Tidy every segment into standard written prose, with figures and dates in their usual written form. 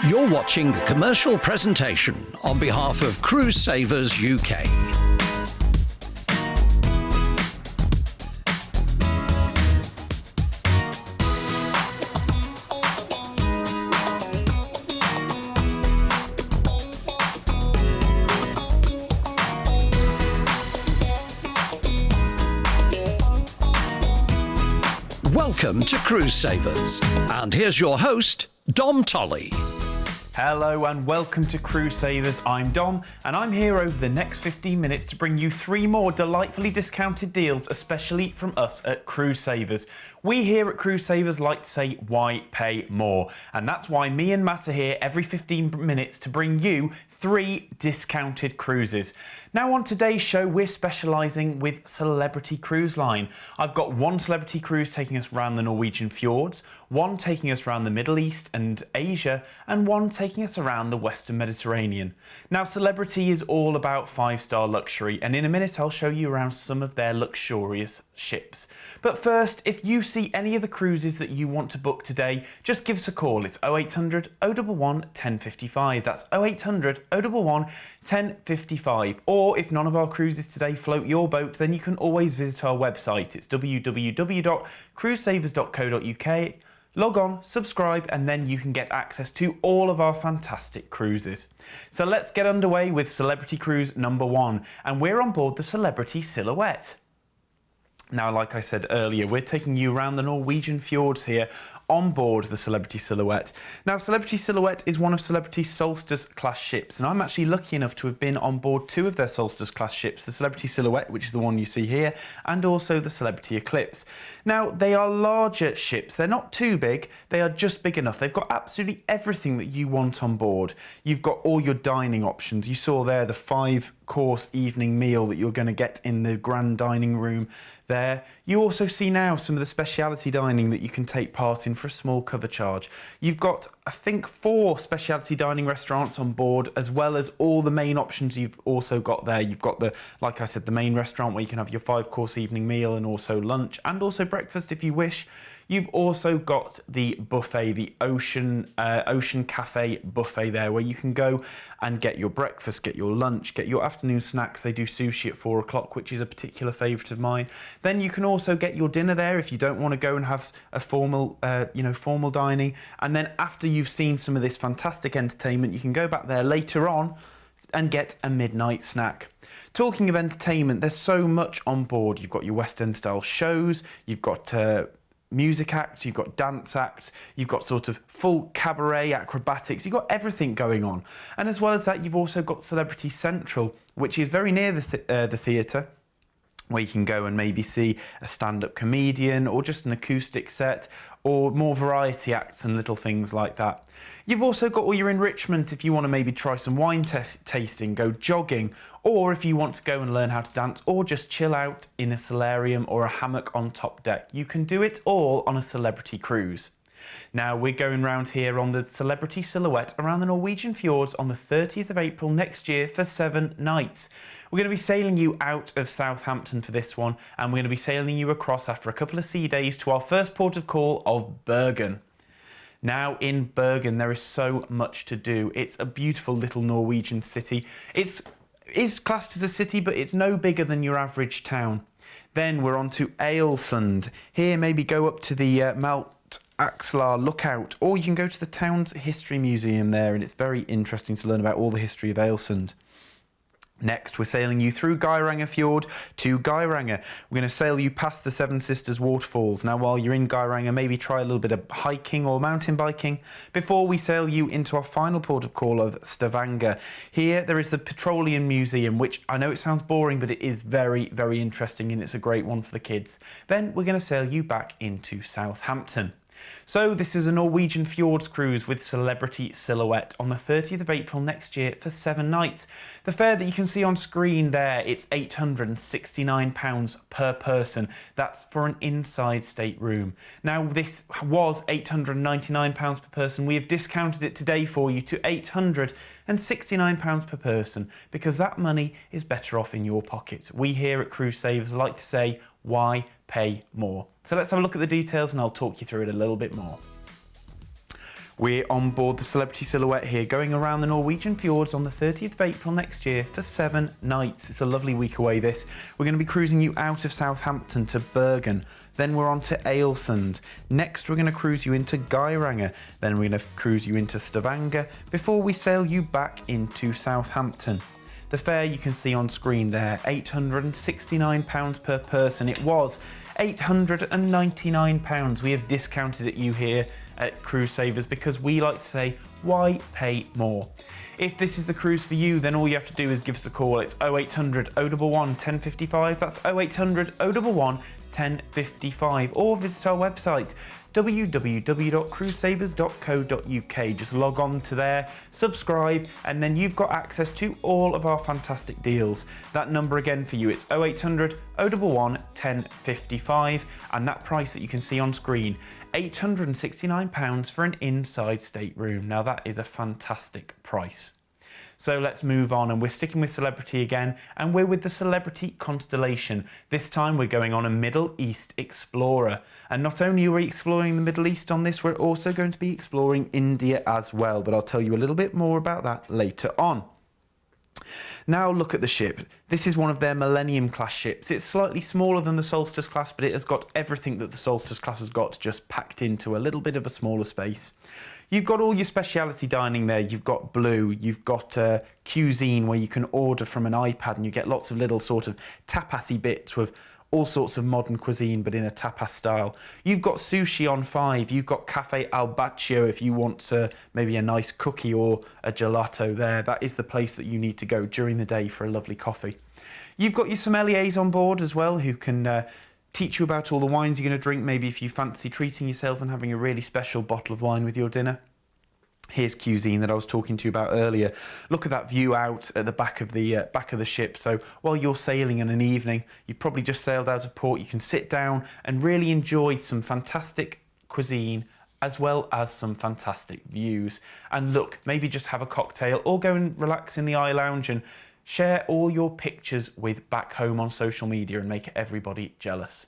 You're watching a commercial presentation on behalf of Cruise Savers UK. Welcome to Cruise Savers, and here's your host, Dom Tolley. Hello and welcome to Cruise Savers. I'm Dom and I'm here over the next 15 minutes to bring you 3 more delightfully discounted deals, especially from us at Cruise Savers. We here at Cruise Savers like to say, why pay more? And that's why me and Matt are here every 15 minutes to bring you 3 discounted cruises. Now on today's show, we're specialising with Celebrity Cruise Line. I've got 1 celebrity cruise taking us around the Norwegian fjords, 1 taking us around the Middle East and Asia, and 1 taking us around the Western Mediterranean. Now Celebrity is all about 5-star luxury, and in a minute I'll show you around some of their luxurious ships. But first, if you see any of the cruises that you want to book today, just give us a call. It's 0800 011 1055. That's 0800 011 1055. Or if none of our cruises today float your boat, then you can always visit our website. It's www.cruisesavers.co.uk. Log on, subscribe, and then you can get access to all of our fantastic cruises. So let's get underway with Celebrity Cruise number 1, and we're on board the Celebrity Silhouette. Now, like I said earlier, we're taking you around the Norwegian fjords here on board the Celebrity Silhouette. Now, Celebrity Silhouette is one of Celebrity's Solstice class ships, and I'm actually lucky enough to have been on board 2 of their Solstice class ships, the Celebrity Silhouette, which is the one you see here, and also the Celebrity Eclipse. Now, they are larger ships. They're not too big. They are just big enough. They've got absolutely everything that you want on board. You've got all your dining options. You saw there the 5-course evening meal that you're going to get in the grand dining room there. You also see now some of the speciality dining that you can take part in for a small cover charge. You've got, I think, 4 speciality dining restaurants on board, as well as all the main options you've also got there. You've got the, like I said, the main restaurant where you can have your 5-course evening meal and also lunch and also breakfast if you wish. You've also got the buffet, the Ocean Cafe buffet there, where you can go and get your breakfast, get your lunch, get your afternoon snacks. They do sushi at 4 o'clock, which is a particular favourite of mine. Then you can also get your dinner there if you don't want to go and have a formal dining. And then after you've seen some of this fantastic entertainment, you can go back there later on and get a midnight snack. Talking of entertainment, there's so much on board. You've got your West End style shows, you've got music acts, you've got dance acts, you've got sort of full cabaret acrobatics, you've got everything going on. And as well as that, you've also got Celebrity Central, which is very near the theatre, where you can go and maybe see a stand-up comedian or just an acoustic set or more variety acts and little things like that. You've also got all your enrichment if you want to maybe try some wine tasting, go jogging, or if you want to go and learn how to dance or just chill out in a solarium or a hammock on top deck. You can do it all on a Celebrity cruise. Now, we're going round here on the Celebrity Silhouette around the Norwegian fjords on the 30th of April next year for 7 nights. We're going to be sailing you out of Southampton for this one, and we're going to be sailing you across after a couple of sea days to our first port of call of Bergen. Now, in Bergen, there is so much to do. It's a beautiful little Norwegian city. It is classed as a city, but it's no bigger than your average town. Then we're on to Ailsund. Here, maybe go up to the Mount Axlar Lookout, or you can go to the town's history museum there, and it's very interesting to learn about all the history of Ailsund. Next, we're sailing you through Geiranger Fjord to Geiranger. We're going to sail you past the Seven Sisters waterfalls. Now, while you're in Geiranger, maybe try a little bit of hiking or mountain biking before we sail you into our final port of call of Stavanger. Here, there is the Petroleum Museum, which I know it sounds boring, but it is very, very interesting, and it's a great one for the kids. Then we're going to sail you back into Southampton. So this is a Norwegian Fjords cruise with Celebrity Silhouette on the 30th of April next year for 7 nights. The fare that you can see on screen there, it's £869 per person. That's for an inside stateroom. Now, this was £899 per person. We have discounted it today for you to £869 per person, because that money is better off in your pocket. We here at Cruise Savers like to say, why pay more? So let's have a look at the details and I'll talk you through it a little bit more. We're on board the Celebrity Silhouette here, going around the Norwegian fjords on the 30th of April next year for 7 nights. It's a lovely week away, this. We're going to be cruising you out of Southampton to Bergen. Then we're on to Ailsund. Next, we're going to cruise you into Geiranger. Then we're going to cruise you into Stavanger before we sail you back into Southampton. The fare you can see on screen there, £869 per person. It was £899. We have discounted it you here at Cruise Savers because we like to say, why pay more? If this is the cruise for you, then all you have to do is give us a call. It's 0800 011 1055. That's 0800 011 1055. Or visit our website www.cruisesavers.co.uk. Just log on to there, subscribe, and then you've got access to all of our fantastic deals. That number again for you, it's 0800 011 1055, and that price that you can see on screen, £869 for an inside stateroom. Now that is a fantastic price. So let's move on, and we're sticking with celebrity again, and we're with the Celebrity Constellation. This time we're going on a Middle East Explorer. And not only are we exploring the Middle East on this, we're also going to be exploring India as well, but I'll tell you a little bit more about that later on. Now look at the ship. This is one of their Millennium class ships. It's slightly smaller than the Solstice class, but it has got everything that the Solstice class has got just packed into a little bit of a smaller space. You've got all your speciality dining there. You've got Blue, you've got cuisine where you can order from an iPad and you get lots of little sort of tapasy bits with all sorts of modern cuisine but in a tapas style. You've got Sushi on 5, you've got Cafe Al Baccio if you want maybe a nice cookie or a gelato there. That is the place that you need to go during the day for a lovely coffee. You've got your sommeliers on board as well who can teach you about all the wines you're going to drink, maybe if you fancy treating yourself and having a really special bottle of wine with your dinner. Here's cuisine that I was talking to you about earlier. Look at that view out at the back of the ship. So while you're sailing in an evening, you've probably just sailed out of port, you can sit down and really enjoy some fantastic cuisine as well as some fantastic views. And look, maybe just have a cocktail or go and relax in the eye lounge and share all your pictures with back home on social media and make everybody jealous.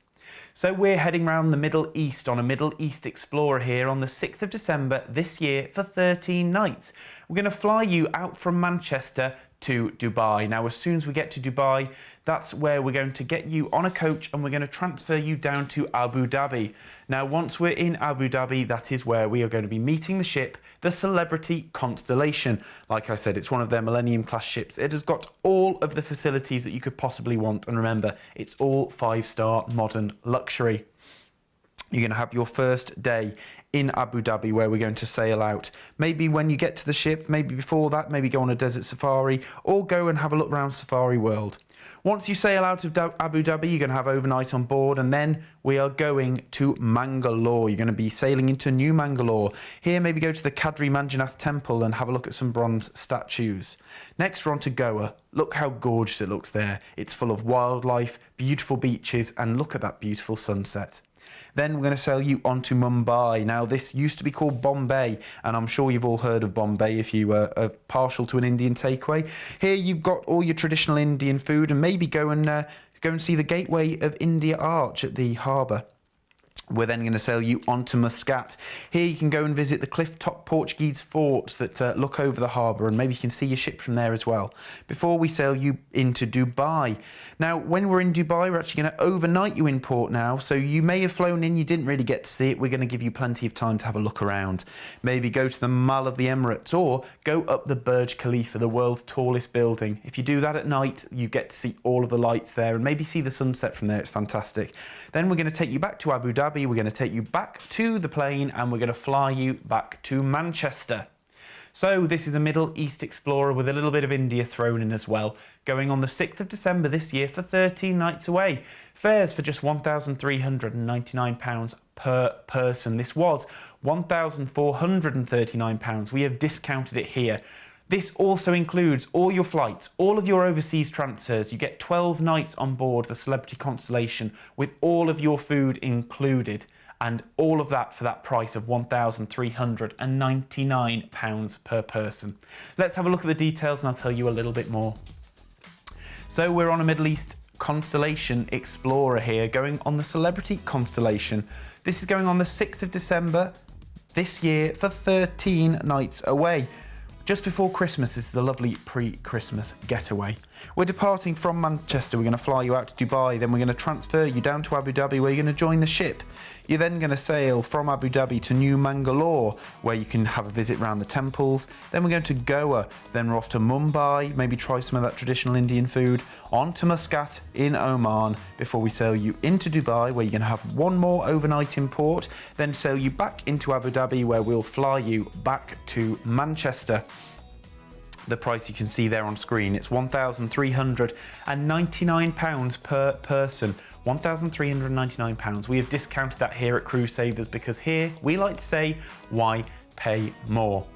So we're heading around the Middle East on a Middle East Explorer here on the 6th of December this year for 13 nights. We're going to fly you out from Manchester to Dubai. Now, as soon as we get to Dubai, that's where we're going to get you on a coach and we're going to transfer you down to Abu Dhabi. Now, once we're in Abu Dhabi, that is where we are going to be meeting the ship, the Celebrity Constellation. Like I said, it's one of their Millennium class ships. It has got all of the facilities that you could possibly want. And remember, it's all 5-star modern luxury. You're going to have your first day in Abu Dhabi where we're going to sail out. Maybe when you get to the ship, maybe before that, maybe go on a desert safari or go and have a look around Safari World. Once you sail out of Abu Dhabi, you're going to have overnight on board, and then we are going to Mangalore. You're going to be sailing into New Mangalore. Here, maybe go to the Kadri Manjunath Temple and have a look at some bronze statues. Next, we're on to Goa. Look how gorgeous it looks there. It's full of wildlife, beautiful beaches, and look at that beautiful sunset. Then we're going to sail you on to Mumbai. Now, this used to be called Bombay, and I'm sure you've all heard of Bombay if you are partial to an Indian takeaway. Here you've got all your traditional Indian food, and maybe go and see the Gateway of India Arch at the harbour. We're then going to sail you on to Muscat. Here you can go and visit the cliff-top Portuguese forts that look over the harbour, and maybe you can see your ship from there as well, before we sail you into Dubai. Now, when we're in Dubai, we're actually going to overnight you in port now, so you may have flown in, you didn't really get to see it. We're going to give you plenty of time to have a look around. Maybe go to the Mall of the Emirates, or go up the Burj Khalifa, the world's tallest building. If you do that at night, you get to see all of the lights there, and maybe see the sunset from there. It's fantastic. Then we're going to take you back to Abu Dhabi. We're going to take you back to the plane and we're going to fly you back to Manchester. So this is a Middle East Explorer with a little bit of India thrown in as well, going on the 6th of December this year for 13 nights away. Fares for just £1,399 per person. This was £1,439. We have discounted it here. This also includes all your flights, all of your overseas transfers. You get 12 nights on board the Celebrity Constellation with all of your food included, and all of that for that price of £1,399 per person. Let's have a look at the details and I'll tell you a little bit more. So we're on a Middle East Constellation Explorer here, going on the Celebrity Constellation. This is going on the 6th of December this year for 13 nights away. Just before Christmas is the lovely pre-Christmas getaway. We're departing from Manchester. We're going to fly you out to Dubai, then we're going to transfer you down to Abu Dhabi where you're going to join the ship. You're then going to sail from Abu Dhabi to New Mangalore where you can have a visit around the temples. Then we're going to Goa, then we're off to Mumbai, maybe try some of that traditional Indian food, on to Muscat in Oman before we sail you into Dubai where you're going to have one more overnight in port, then sail you back into Abu Dhabi where we'll fly you back to Manchester. The price you can see there on screen, it's £1,399 per person. £1,399. We have discounted that here at Cruise Savers because here we like to say, why pay more?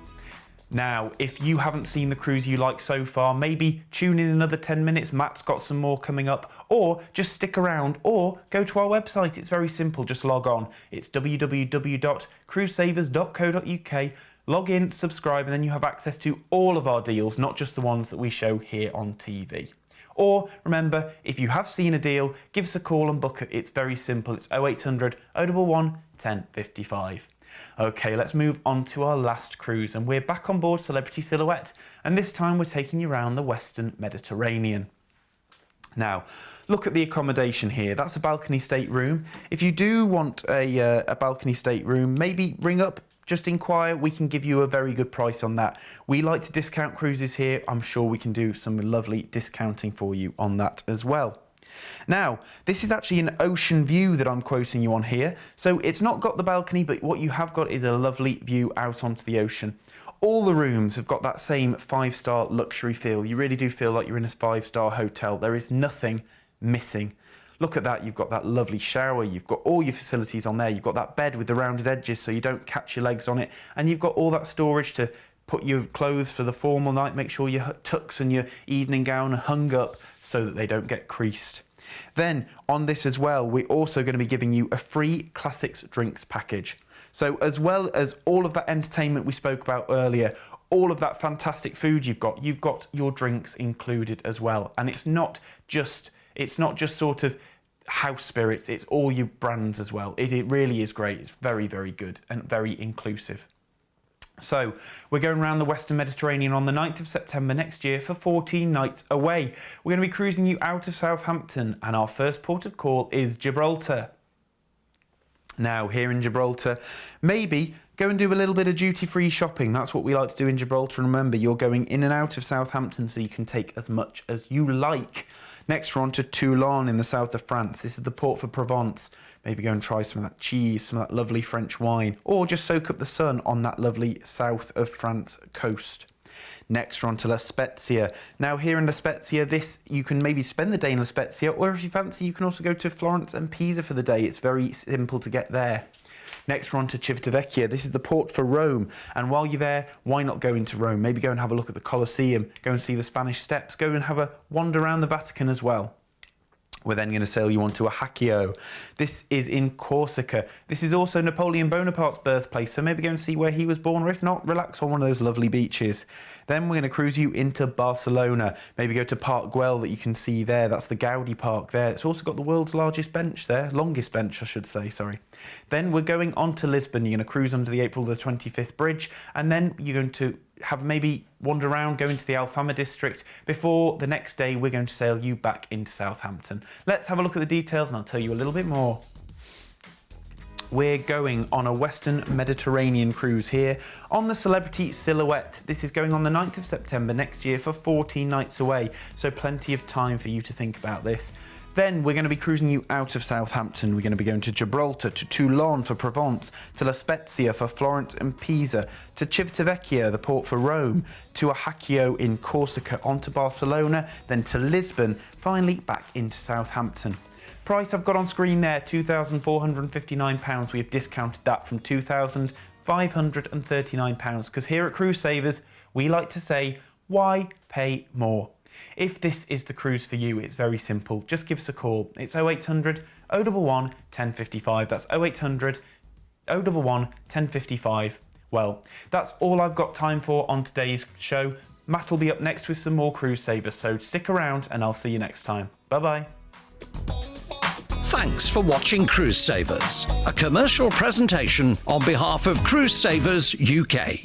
Now, if you haven't seen the cruise you like so far, maybe tune in another 10 minutes. Matt's got some more coming up, or just stick around or go to our website. It's very simple. Just log on. It's www.cruisesavers.co.uk. Log in, subscribe, and then you have access to all of our deals, not just the ones that we show here on TV. Or remember, if you have seen a deal, give us a call and book it. It's very simple. It's 0800 011 1055. Okay, let's move on to our last cruise, and we're back on board Celebrity Silhouette, and this time we're taking you around the Western Mediterranean. Now, look at the accommodation here. That's a balcony stateroom. If you do want a balcony stateroom, maybe ring up. Just inquire, we can give you a very good price on that. We like to discount cruises here. I'm sure we can do some lovely discounting for you on that as well. Now, this is actually an ocean view that I'm quoting you on here. So it's not got the balcony, but what you have got is a lovely view out onto the ocean. All the rooms have got that same 5-star luxury feel. You really do feel like you're in a 5-star hotel. There is nothing missing. Look at that, you've got that lovely shower, you've got all your facilities on there, you've got that bed with the rounded edges so you don't catch your legs on it, and you've got all that storage to put your clothes for the formal night, make sure your tux and your evening gown are hung up so that they don't get creased. Then on this as well, we're also going to be giving you a free classics drinks package. So as well as all of that entertainment we spoke about earlier, all of that fantastic food you've got your drinks included as well. And it's not just sort of house spirits, it's all your brands as well. It really is great. It's very, very good and very inclusive. So we're going around the Western Mediterranean on the 9th of September next year for 14 nights away. We're going to be cruising you out of Southampton, and our first port of call is Gibraltar. Now, here in Gibraltar, maybe go and do a little bit of duty-free shopping. That's what we like to do in Gibraltar. And remember, you're going in and out of Southampton, so you can take as much as you like. Next, we're on to Toulon in the south of France. This is the port for Provence. Maybe go and try some of that cheese, some of that lovely French wine, or just soak up the sun on that lovely south of France coast. Next, we're on to La Spezia. Now, here in La Spezia, you can maybe spend the day in La Spezia, or if you fancy, you can also go to Florence and Pisa for the day. It's very simple to get there. Next, we're on to Civitavecchia. This is the port for Rome. And while you're there, why not go into Rome? Maybe go and have a look at the Colosseum, go and see the Spanish Steps, go and have a wander around the Vatican as well. We're then going to sail you on to Ajaccio. This is in Corsica. This is also Napoleon Bonaparte's birthplace, so maybe go and see where he was born, or if not, relax on one of those lovely beaches. Then we're going to cruise you into Barcelona. Maybe go to Park Güell that you can see there. That's the Gaudi Park there. It's also got the world's largest bench there. Longest bench, I should say, sorry. Then we're going on to Lisbon. You're going to cruise under the April the 25th bridge, and then you're going to have maybe wander around, go into the Alfama district before the next day we're going to sail you back into Southampton. Let's have a look at the details and I'll tell you a little bit more. We're going on a Western Mediterranean cruise here on the Celebrity Silhouette. This is going on the 9th of September next year for 14 nights away, so plenty of time for you to think about this. Then we're going to be cruising you out of Southampton. We're going to be going to Gibraltar, to Toulon for Provence, to La Spezia for Florence and Pisa, to Civitavecchia, the port for Rome, to Ajaccio in Corsica, on to Barcelona, then to Lisbon, finally back into Southampton. Price I've got on screen there, £2,459. We have discounted that from £2,539 because here at Cruise Savers, we like to say, why pay more? If this is the cruise for you, it's very simple. Just give us a call. It's 0800 011 1055. That's 0800 011 1055. Well, that's all I've got time for on today's show. Matt will be up next with some more Cruise Savers, so stick around and I'll see you next time. Bye-bye. Thanks for watching Cruise Savers, a commercial presentation on behalf of Cruise Savers UK.